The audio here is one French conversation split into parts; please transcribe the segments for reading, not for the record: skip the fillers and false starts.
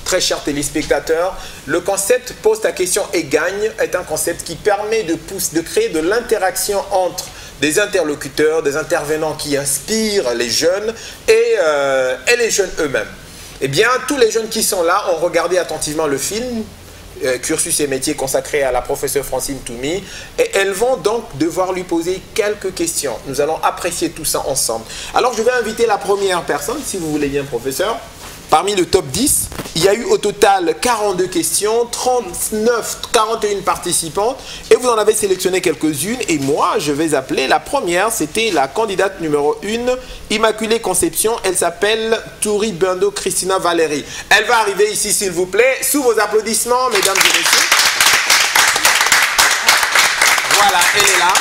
très chers téléspectateurs, le concept Pose ta question et gagne est un concept qui permet de créer de l'interaction entre des interlocuteurs, des intervenants qui inspirent les jeunes et les jeunes eux-mêmes. Eh bien, tous les jeunes qui sont là ont regardé attentivement le film Cursus et métiers consacré à la professeure Francine Toumi et elles vont donc devoir lui poser quelques questions. Nous allons apprécier tout ça ensemble. Alors, je vais inviter la première personne, si vous voulez bien, professeur. Parmi le top 10, il y a eu au total 42 questions, 41 participantes et vous en avez sélectionné quelques-unes et moi je vais appeler la première, c'était la candidate numéro 1, Immaculée Conception, elle s'appelle Touri Bendo Christina Valérie. Elle va arriver ici s'il vous plaît, sous vos applaudissements mesdames et messieurs. Voilà, elle est là.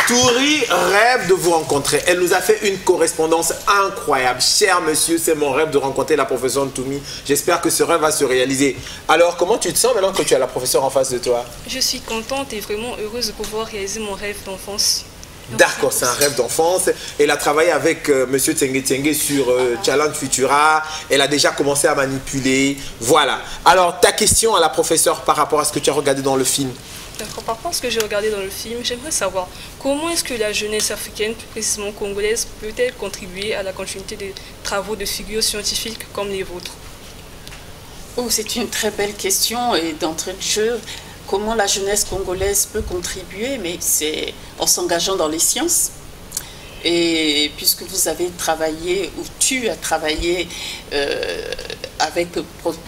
Touri rêve de vous rencontrer. Elle nous a fait une correspondance incroyable. Cher monsieur, c'est mon rêve de rencontrer la professeure Toumi. J'espère que ce rêve va se réaliser. Alors, comment tu te sens maintenant que tu as la professeure en face de toi? Je suis contente et vraiment heureuse de pouvoir réaliser mon rêve d'enfance. D'accord, c'est un rêve d'enfance. Elle a travaillé avec monsieur Tsenge Tsenge sur Challenge Futura. Elle a déjà commencé à manipuler. Voilà. Alors, ta question à la professeure par rapport à ce que tu as regardé dans le film? D'accord, par rapport à ce que j'ai regardé dans le film, j'aimerais savoir comment est-ce que la jeunesse africaine, plus précisément congolaise, peut-elle contribuer à la continuité des travaux de figures scientifiques comme les vôtres? Oh, c'est une très belle question et d'entrée de jeu, comment la jeunesse congolaise peut contribuer, mais c'est en s'engageant dans les sciences. Et puisque vous avez travaillé, ou tu as travaillé avec le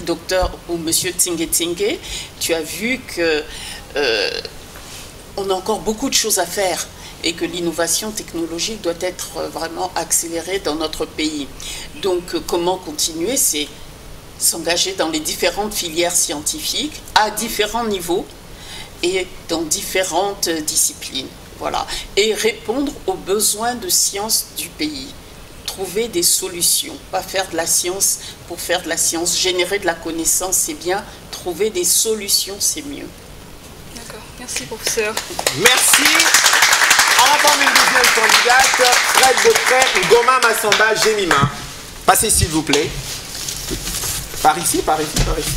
docteur ou monsieur Tsenge Tsenge, tu as vu que on a encore beaucoup de choses à faire et que l'innovation technologique doit être vraiment accélérée dans notre pays. Donc, comment continuer? C'est s'engager dans les différentes filières scientifiques à différents niveaux et dans différentes disciplines. Voilà. Et répondre aux besoins de science du pays. Trouver des solutions, pas faire de la science pour faire de la science. Générer de la connaissance, c'est bien. Trouver des solutions, c'est mieux. Merci, professeur. Merci. On va prendre une deuxième candidate, Fred Beaupré, Goma Massamba Jemima. Passez s'il vous plaît. Par ici, par ici, par ici.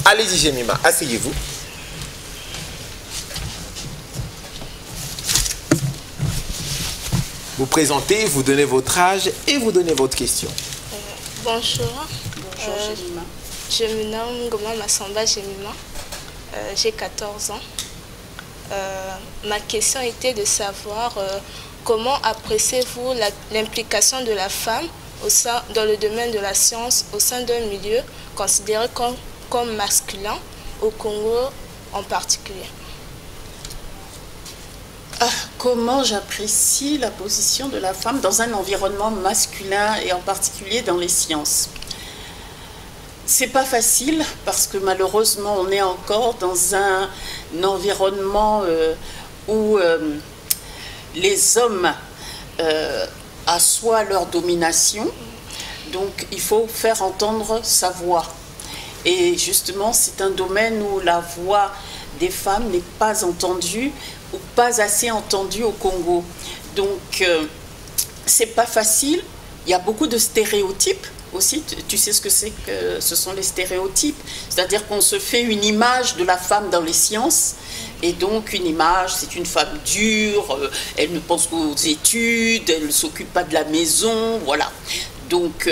Allez-y Jemima, asseyez-vous. Vous présentez, vous donnez votre âge et vous donnez votre question. Bonjour. Bonjour Jemima. Je me nomme Goma Massamba Jemima. J'ai 14 ans. Ma question était de savoir comment appréciez-vous l'implication de la femme dans le domaine de la science au sein d'un milieu considéré comme masculin, au Congo en particulier. Comment j'apprécie la position de la femme dans un environnement masculin et en particulier dans les sciences? C'est pas facile parce que malheureusement on est encore dans un environnement où les hommes assoient leur domination, donc il faut faire entendre sa voix. Et justement c'est un domaine où la voix des femmes n'est pas entendue ou pas assez entendue au Congo. Donc c'est pas facile, il y a beaucoup de stéréotypes. Aussi, tu sais ce que c'est que ce sont les stéréotypes, c'est-à-dire qu'on se fait une image de la femme dans les sciences, et donc une image, c'est une femme dure, elle ne pense qu'aux études, elle ne s'occupe pas de la maison, voilà. Donc,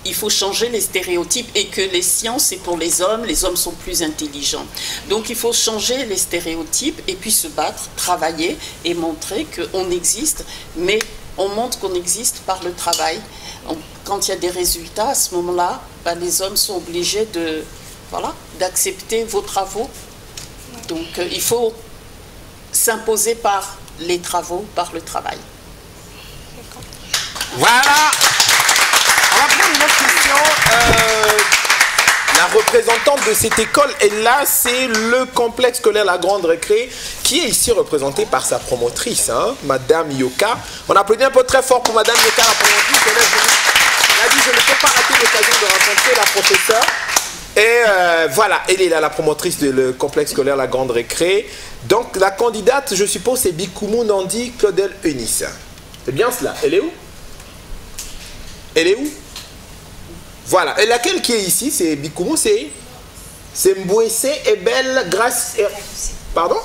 il faut changer les stéréotypes et que les sciences, c'est pour les hommes sont plus intelligents. Donc, il faut changer les stéréotypes et puis se battre, travailler et montrer qu'on existe, mais on montre qu'on existe par le travail. Quand il y a des résultats, à ce moment-là, ben, les hommes sont obligés d'accepter vos travaux. Donc, il faut s'imposer par les travaux, par le travail. Voilà. On va prendre une autre question. La représentante de cette école est là, c'est le complexe scolaire La Grande Récré, qui est ici représenté par sa promotrice, hein, Madame Yoka. On applaudit un peu très fort pour Madame Yoka, la promotrice. Elle a dit, je ne peux pas rater l'occasion de rencontrer la professeure. Et voilà, elle est là, la promotrice du complexe scolaire La Grande Récré. Donc la candidate, je suppose, c'est Bikoumou Nandi Claudel Eunice. C'est bien cela. Elle est où? Elle est où? Voilà. Et laquelle qui est ici, c'est Bikoumou, c'est Mbouessé, Ebel, Grâce... Pardon?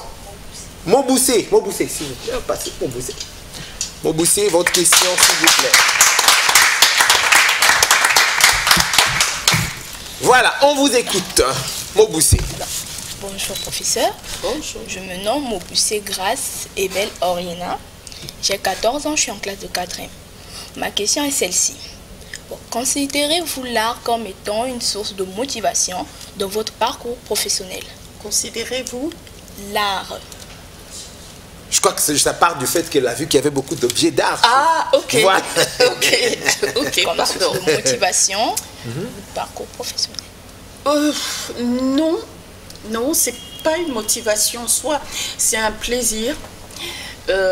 Moboussé. Moboussé, s'il vous plaît. Passez, Moboussé. Moboussé, votre question, s'il vous plaît. Voilà, on vous écoute. Moboussé. Bonjour professeur. Bonjour. Je me nomme Moboussé Grâce Ebel Oriena. J'ai 14 ans, je suis en classe de 4e. Ma question est celle-ci. Bon, considérez-vous l'art comme étant une source de motivation dans votre parcours professionnel? Considérez-vous L'art. Je crois que ça part du fait qu'elle a vu qu'il y avait beaucoup d'objets d'art. Ah, ok. Voilà. ok, Comme source pardon. de motivation du parcours professionnel. Non, non, c'est pas une motivation en soi, c'est un plaisir.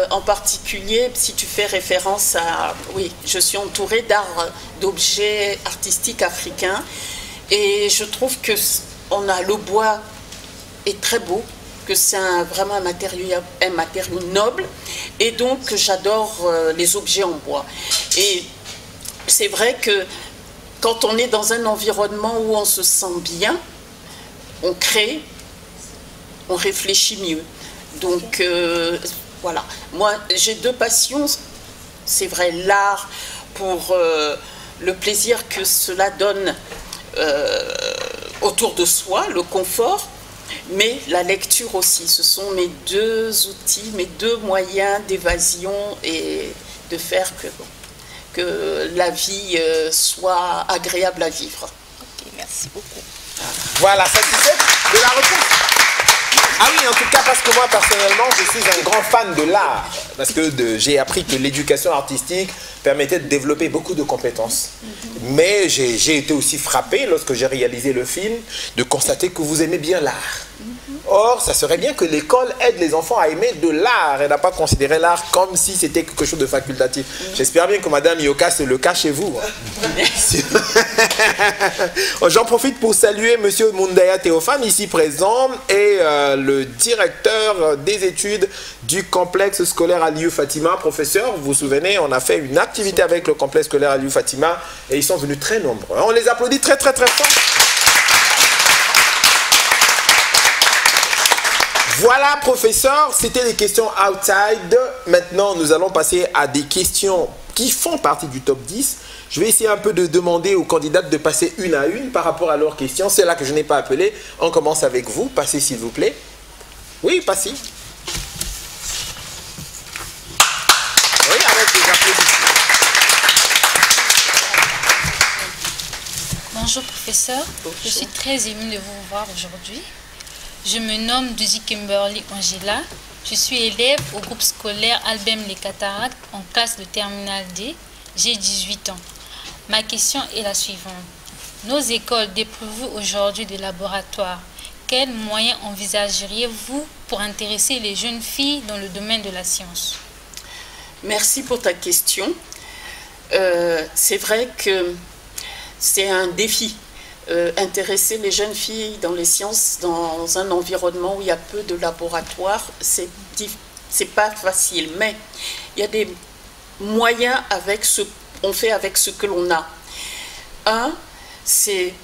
En particulier, si tu fais référence à... Oui, je suis entourée d'art, d'objets artistiques africains. Et je trouve que le bois est très beau, que c'est vraiment un matériau noble. Et donc, j'adore les objets en bois. Et c'est vrai que quand on est dans un environnement où on se sent bien, on crée, on réfléchit mieux. Donc... voilà, moi j'ai deux passions, c'est vrai, l'art pour le plaisir que cela donne autour de soi, le confort, mais la lecture aussi. Ce sont mes deux outils, mes deux moyens d'évasion et de faire que la vie soit agréable à vivre. Ok, merci beaucoup. Voilà, satisfait de la réponse. Ah oui, en tout cas, parce que moi, personnellement, je suis un grand fan de l'art. Parce que j'ai appris que l'éducation artistique permettait de développer beaucoup de compétences. Mais j'ai été aussi frappé, lorsque j'ai réalisé le film, de constater que vous aimez bien l'art. Or, ça serait bien que l'école aide les enfants à aimer de l'art et n'a pas considéré l'art comme si c'était quelque chose de facultatif. J'espère bien que Madame Yoka, c'est le cas chez vous. J'en profite pour saluer Monsieur Mundaya Théophane, ici présent, et le directeur des études du complexe scolaire Aliou Fatima. Professeur, vous vous souvenez, on a fait une activité avec le complexe scolaire Aliou Fatima et ils sont venus très nombreux. On les applaudit très très très fort. Voilà, professeur, c'était les questions outside. Maintenant, nous allons passer à des questions qui font partie du top 10. Je vais essayer un peu de demander aux candidates de passer une à une par rapport à leurs questions. C'est là que je n'ai pas appelé. On commence avec vous. Passez, s'il vous plaît. Oui, passez. Oui, avec des applaudissements. Bonjour, professeur. Bonjour. Je suis très émue de vous voir aujourd'hui. Je me nomme Duzi Kimberly Angela. Je suis élève au groupe scolaire Albem Les Cataractes en classe de terminale D. J'ai 18 ans. Ma question est la suivante. Nos écoles dépourvues aujourd'hui de laboratoires, quels moyens envisageriez-vous pour intéresser les jeunes filles dans le domaine de la science? Merci pour ta question. C'est vrai que c'est un défi. Intéresser les jeunes filles dans les sciences dans un environnement où il y a peu de laboratoires, c'est pas facile, mais il y a des moyens on fait avec ce que l'on a. Un, c'est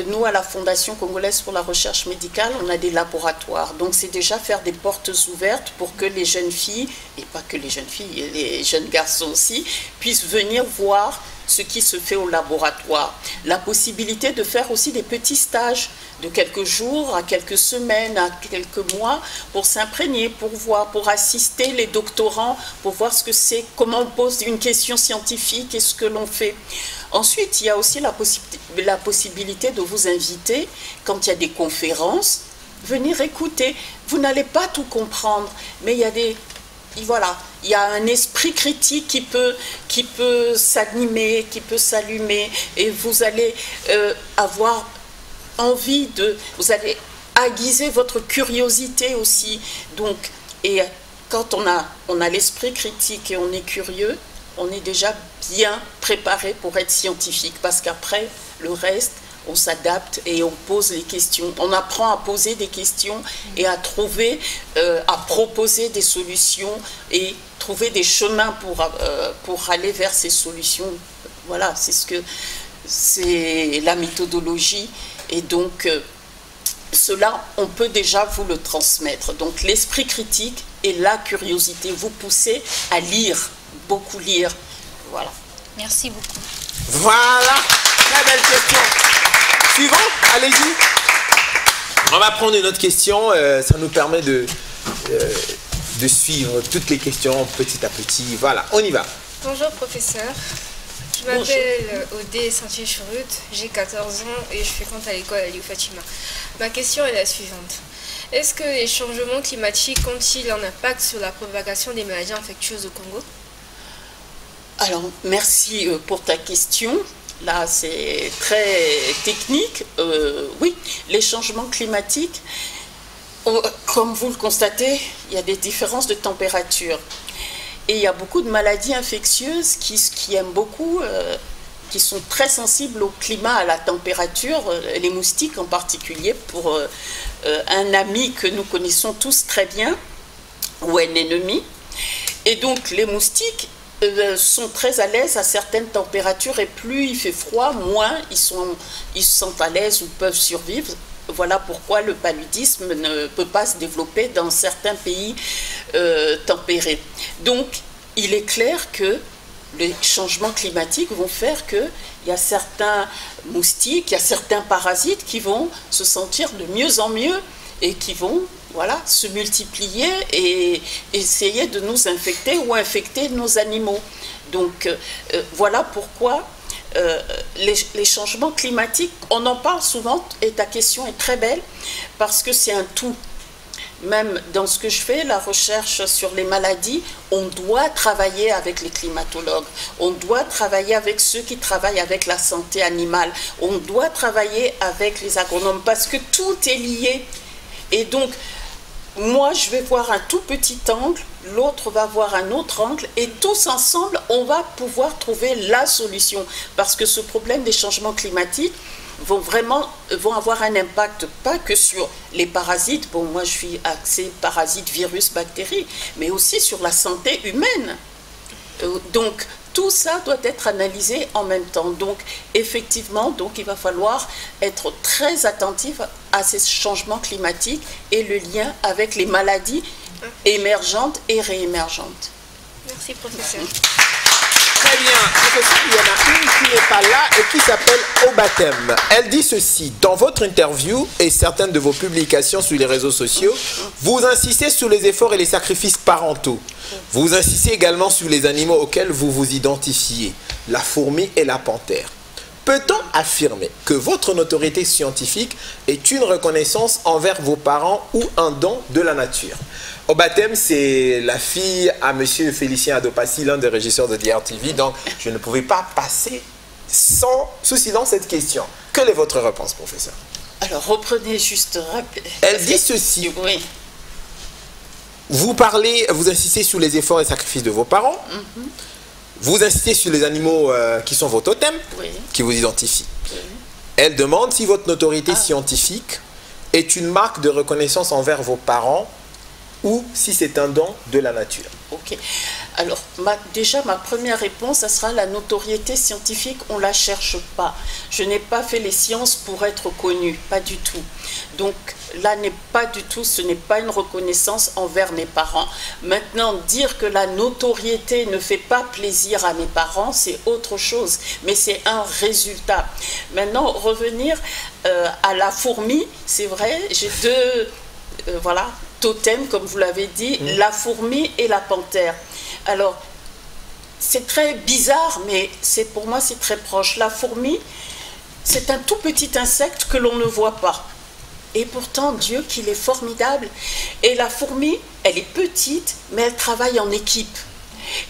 nous à la Fondation Congolaise pour la Recherche Médicale, on a des laboratoires, donc c'est déjà faire des portes ouvertes pour que les jeunes filles, et pas que les jeunes filles, les jeunes garçons aussi, puissent venir voir ce qui se fait au laboratoire. La possibilité de faire aussi des petits stages de quelques jours à quelques semaines, à quelques mois, pour s'imprégner, pour voir, pour assister les doctorants, pour voir ce que c'est, comment on pose une question scientifique et ce que l'on fait. Ensuite, il y a aussi la possibilité de vous inviter, quand il y a des conférences, venir écouter. Vous n'allez pas tout comprendre, mais il y a voilà, il y a un esprit critique qui peut s'animer, qui peut s'allumer, et vous allez avoir envie vous allez aiguiser votre curiosité aussi. Donc, et quand on a l'esprit critique et on est curieux, on est déjà bien préparé pour être scientifique, parce qu'après, le reste, on s'adapte et on pose les questions. On apprend à poser des questions et à trouver, à proposer des solutions et trouver des chemins pour aller vers ces solutions. Voilà, c'est ce que c'est la méthodologie. Et donc, cela, on peut déjà vous le transmettre. Donc, l'esprit critique et la curiosité, vous poussez à lire, beaucoup lire. Voilà. Merci beaucoup. Voilà, très belle question. Suivant, allez-y. On va prendre une autre question, ça nous permet de suivre toutes les questions petit à petit. Voilà, on y va. Bonjour professeur, je m'appelle Odé Sentier-Churut, j'ai 14 ans et je fréquente à l'école Aliou Fatima. Ma question est la suivante. Est-ce que les changements climatiques ont-ils un impact sur la propagation des maladies infectieuses au Congo? Alors, merci pour ta question. Là, c'est très technique. Oui, les changements climatiques, comme vous le constatez, il y a des différences de température. Et il y a beaucoup de maladies infectieuses qui aiment beaucoup, qui sont très sensibles au climat, à la température, les moustiques en particulier, pour un ami que nous connaissons tous très bien, ou un ennemi. Et donc, les moustiques sont très à l'aise à certaines températures et plus il fait froid, moins ils se sentent à l'aise ou peuvent survivre. Voilà pourquoi le paludisme ne peut pas se développer dans certains pays tempérés. Donc, il est clair que les changements climatiques vont faire qu'il y a certains moustiques, il y a certains parasites qui vont se sentir de mieux en mieux et qui vont se multiplier et essayer de nous infecter ou infecter nos animaux. Donc, voilà pourquoi les changements climatiques, on en parle souvent, et ta question est très belle, parce que c'est un tout. Même dans ce que je fais, la recherche sur les maladies, on doit travailler avec les climatologues, on doit travailler avec ceux qui travaillent avec la santé animale, on doit travailler avec les agronomes, parce que tout est lié. Et donc, moi, je vais voir un tout petit angle, l'autre va voir un autre angle, et tous ensemble, on va pouvoir trouver la solution. Parce que ce problème des changements climatiques vont avoir un impact, pas que sur les parasites, bon, moi je suis axée parasites, virus, bactéries, mais aussi sur la santé humaine. Donc, tout ça doit être analysé en même temps. Donc, effectivement, il va falloir être très attentif à ces changements climatiques et le lien avec les maladies émergentes et réémergentes. Merci, professeur. Très bien, professeur, il y en a une qui n'est pas là et qui s'appelle Obatem. Elle dit ceci: dans votre interview et certaines de vos publications sur les réseaux sociaux, vous insistez sur les efforts et les sacrifices parentaux. Vous insistez également sur les animaux auxquels vous vous identifiez, la fourmi et la panthère. Peut-on affirmer que votre notoriété scientifique est une reconnaissance envers vos parents ou un don de la nature? Obatem, c'est la fille à monsieur Félicien Adopassi, l'un des régisseurs de DRTV, donc je ne pouvais pas passer sous silence cette question. Quelle est votre réponse, professeur? Alors, reprenez juste rapidement. Elle dit ceci. Oui. Vous insistez sur les efforts et sacrifices de vos parents. Vous insistez sur les animaux qui sont vos totems, qui vous identifient. Elle demande si votre notoriété scientifique est une marque de reconnaissance envers vos parents ou si c'est un don de la nature. Ok. Alors, déjà, ma première réponse, ça sera la notoriété scientifique, on ne la cherche pas. Je n'ai pas fait les sciences pour être connue, pas du tout. Donc, là, ce n'est pas une reconnaissance envers mes parents. Maintenant, dire que la notoriété ne fait pas plaisir à mes parents, c'est autre chose, mais c'est un résultat. Maintenant, revenir à la fourmi, c'est vrai, j'ai deux totems, comme vous l'avez dit, la fourmi et la panthère. Alors, c'est très bizarre, mais pour moi, c'est très proche. La fourmi, c'est un tout petit insecte que l'on ne voit pas. Et pourtant, Dieu qu'il est formidable. Et la fourmi, elle est petite, mais elle travaille en équipe.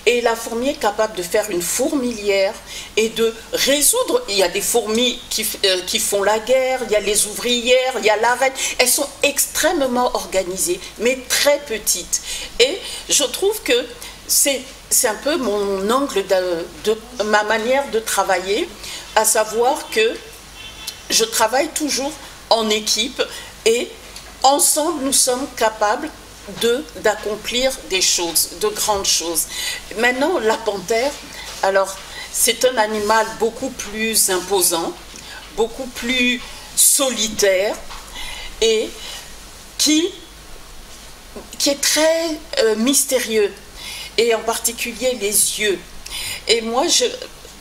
Et la fourmi est capable de faire une fourmilière et de résoudre. Il y a des fourmis qui font la guerre, il y a les ouvrières, il y a la reine. Elles sont extrêmement organisées, mais très petites. Et je trouve que c'est un peu mon angle de ma manière de travailler, à savoir que je travaille toujours en équipe et ensemble nous sommes capables d'accomplir des choses, de grandes choses. Maintenant, la panthère, alors c'est un animal beaucoup plus imposant, beaucoup plus solitaire et qui est très mystérieux, et en particulier les yeux. Et moi,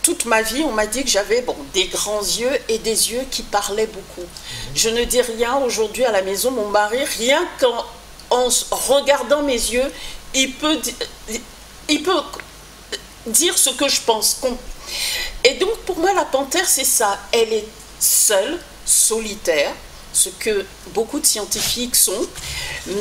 toute ma vie, on m'a dit que j'avais des grands yeux et des yeux qui parlaient beaucoup. Je ne dis rien aujourd'hui à la maison, mon mari, rien qu'en regardant mes yeux, il peut dire ce que je pense. Et donc pour moi, la panthère, c'est ça. Elle est seule, solitaire, ce que beaucoup de scientifiques sont,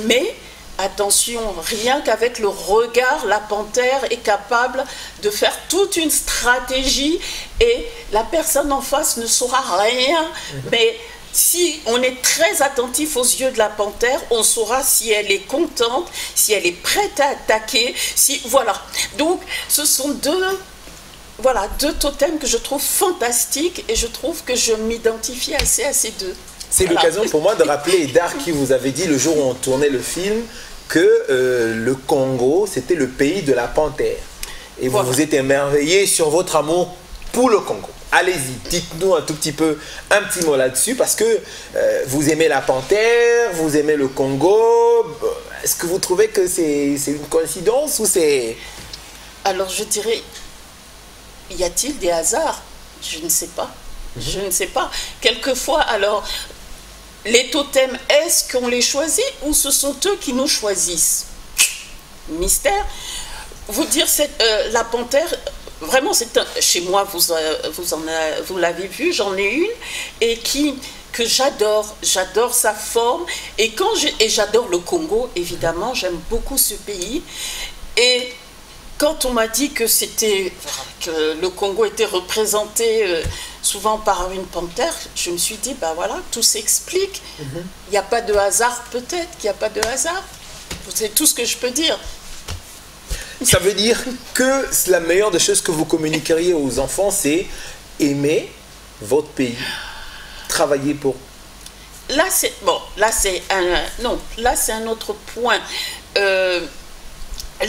mais attention, rien qu'avec le regard, la panthère est capable de faire toute une stratégie et la personne en face ne saura rien. Mais si on est très attentif aux yeux de la panthère, on saura si elle est contente, si elle est prête à attaquer. Voilà. Donc, ce sont deux totems que je trouve fantastiques et je trouve que je m'identifie assez à ces deux. C'est l'occasion pour moi de rappeler, Dar, qui vous avait dit le jour où on tournait le film, que le Congo, c'était le pays de la panthère. Et vous vous êtes émerveillé sur votre amour pour le Congo. Allez-y, dites-nous un petit mot là-dessus, parce que vous aimez la panthère, vous aimez le Congo. Est-ce que vous trouvez que c'est une coïncidence ou c'est... Alors je dirais, y a-t-il des hasards? Je ne sais pas. Je ne sais pas. Quelquefois, alors, les totems, est-ce qu'on les choisit ou ce sont eux qui nous choisissent? Mystère. Vous dire, la panthère, vraiment, chez moi, vous l'avez vu, j'en ai une, et que j'adore. J'adore sa forme. Et j'adore le Congo, évidemment, j'aime beaucoup ce pays. Et quand on m'a dit que le Congo était représenté souvent par une panthère, je me suis dit, ben voilà, tout s'explique. Il n'y a pas de hasard, peut-être qu'il n'y a pas de hasard. C'est tout ce que je peux dire. Ça veut dire que la meilleure des choses que vous communiqueriez aux enfants, c'est aimer votre pays, travailler pour. Là, c'est un autre point.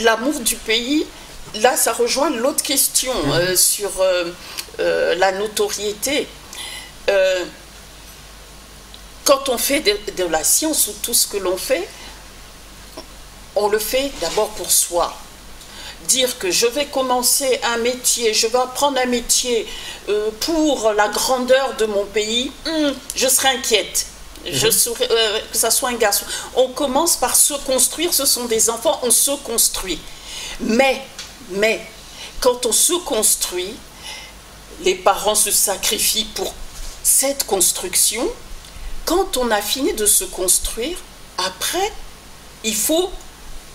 L'amour du pays, là, ça rejoint l'autre question sur la notoriété. Quand on fait de la science ou tout ce que l'on fait, on le fait d'abord pour soi. Dire que je vais commencer un métier, je vais apprendre un métier pour la grandeur de mon pays, je serai inquiète. Que ça soit un garçon. On commence par se construire, ce sont des enfants, on se construit. Mais, quand on se construit, les parents se sacrifient pour cette construction. Quand on a fini de se construire, après, il faut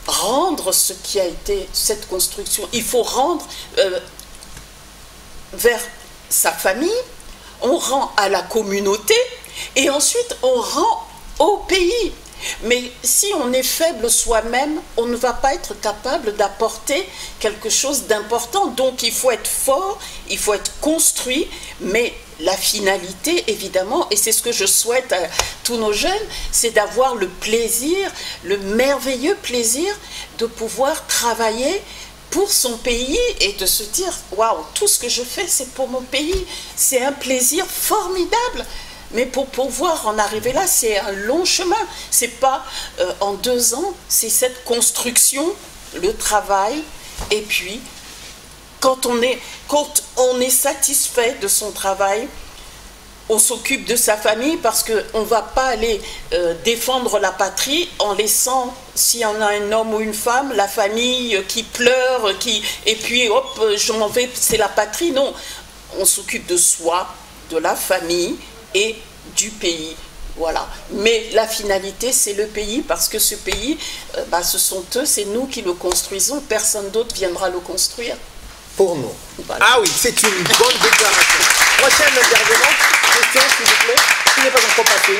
rendre ce qui a été cette construction. Il faut rendre vers sa famille, on rend à la communauté, et ensuite, on rend au pays. Mais si on est faible soi-même, on ne va pas être capable d'apporter quelque chose d'important. Donc, il faut être fort, il faut être construit, mais la finalité, évidemment, et c'est ce que je souhaite à tous nos jeunes, c'est d'avoir le plaisir, le merveilleux plaisir de pouvoir travailler pour son pays et de se dire, waouh, tout ce que je fais, c'est pour mon pays. C'est un plaisir formidable. Mais pour pouvoir en arriver là, c'est un long chemin. C'est pas en 2 ans, c'est cette construction, le travail. Et puis, quand on est satisfait de son travail, on s'occupe de sa famille parce qu'on ne va pas aller défendre la patrie en laissant, s'il y en a un homme ou une femme, la famille qui pleure, et puis hop, je m'en vais, c'est la patrie. Non, on s'occupe de soi, de la famille et du pays. Voilà. Mais la finalité, c'est le pays, parce que ce pays, ce sont eux, c'est nous qui le construisons, personne d'autre viendra le construire. Pour nous. Voilà. Ah oui, c'est une bonne déclaration. Prochaine intervenante, question s'il vous plaît, qui n'est pas encore passée.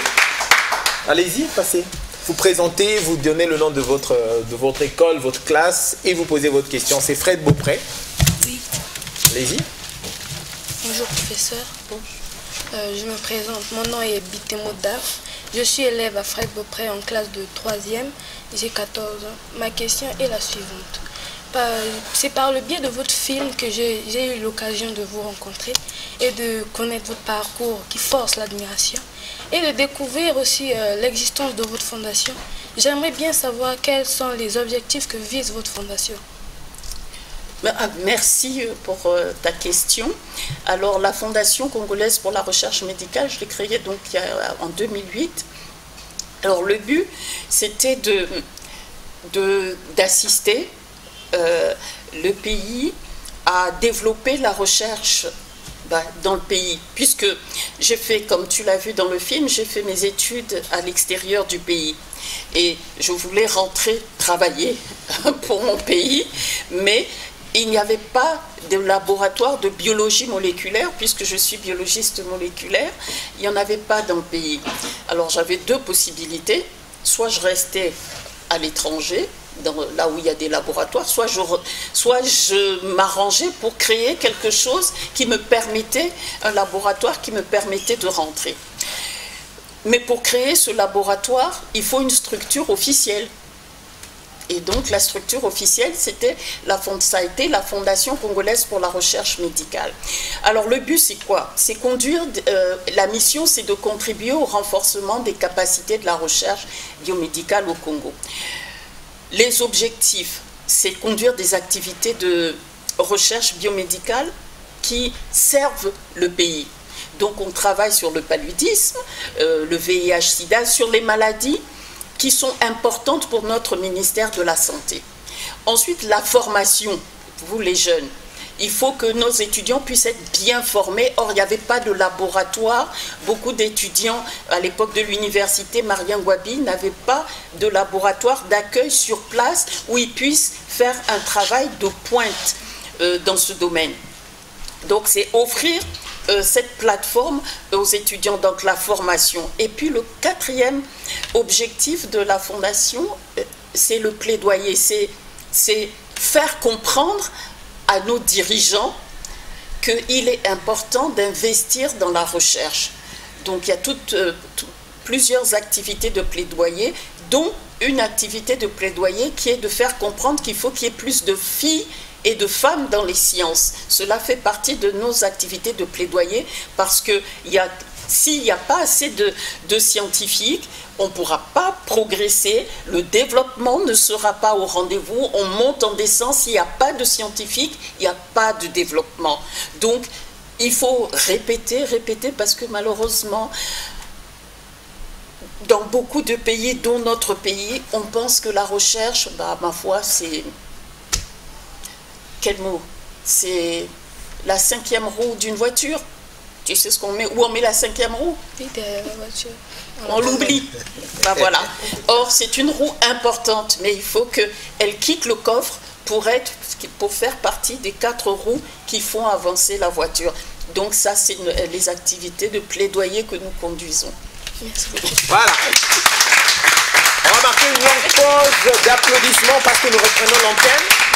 Allez-y, passez. Vous présentez, vous donnez le nom de votre école, votre classe, et vous posez votre question. C'est Fred Beaupré. Oui. Allez-y. Bonjour professeur. Je me présente, mon nom est Bitemo Daf. Je suis élève à Fred Beaupré en classe de 3e. J'ai 14 ans. Ma question est la suivante. C'est par le biais de votre film que j'ai eu l'occasion de vous rencontrer et de connaître votre parcours qui force l'admiration et de découvrir aussi l'existence de votre fondation. J'aimerais bien savoir quels sont les objectifs que vise votre fondation. Merci pour ta question. Alors, la Fondation congolaise pour la recherche médicale, je l'ai créée donc en 2008. Alors, le but, c'était d'assister le pays à développer la recherche dans le pays, puisque j'ai fait, comme tu l'as vu dans le film, j'ai fait mes études à l'extérieur du pays et je voulais rentrer travailler pour mon pays, mais il n'y avait pas de laboratoire de biologie moléculaire, puisque je suis biologiste moléculaire, il n'y en avait pas dans le pays. Alors j'avais deux possibilités, soit je restais à l'étranger, là où il y a des laboratoires, soit je m'arrangeais pour créer quelque chose qui me permettait, un laboratoire qui me permettait de rentrer. Mais pour créer ce laboratoire, il faut une structure officielle. Et donc la structure officielle, ça a été la Fondation congolaise pour la recherche médicale. Alors le but, c'est quoi? C'est conduire, la mission, c'est de contribuer au renforcement des capacités de la recherche biomédicale au Congo. Les objectifs, c'est conduire des activités de recherche biomédicale qui servent le pays. Donc on travaille sur le paludisme, le VIH-Sida, sur les maladies qui sont importantes pour notre ministère de la Santé. Ensuite, la formation, vous les jeunes. Il faut que nos étudiants puissent être bien formés. Or, il n'y avait pas de laboratoire. Beaucoup d'étudiants, à l'époque de l'université Marien Ngouabi, n'avaient pas de laboratoire d'accueil sur place où ils puissent faire un travail de pointe dans ce domaine. Donc, c'est offrir cette plateforme aux étudiants, donc la formation. Et puis, le quatrième objectif de la Fondation, c'est le plaidoyer. C'est faire comprendre à nos dirigeants qu'il est important d'investir dans la recherche. Donc il y a plusieurs activités de plaidoyer, dont une activité de plaidoyer qui est de faire comprendre qu'il faut qu'il y ait plus de filles et de femmes dans les sciences. Cela fait partie de nos activités de plaidoyer parce que s'il n'y a pas assez de scientifiques, on ne pourra pas progresser, le développement ne sera pas au rendez-vous, on monte en descente, s'il n'y a pas de scientifiques, il n'y a pas de développement. Donc, il faut répéter, parce que malheureusement, dans beaucoup de pays, dont notre pays, on pense que la recherche, ma foi, c'est... Quel mot? C'est la 5e roue d'une voiture. Tu sais ce qu'on met? Où on met la 5e roue? Oui, derrière la voiture. On l'oublie. Voilà. Or, c'est une roue importante, mais il faut qu'elle quitte le coffre pour faire partie des 4 roues qui font avancer la voiture. Donc ça, c'est les activités de plaidoyer que nous conduisons. Merci beaucoup. Voilà. On va marquer une longue pause d'applaudissements parce que nous reprenons l'antenne.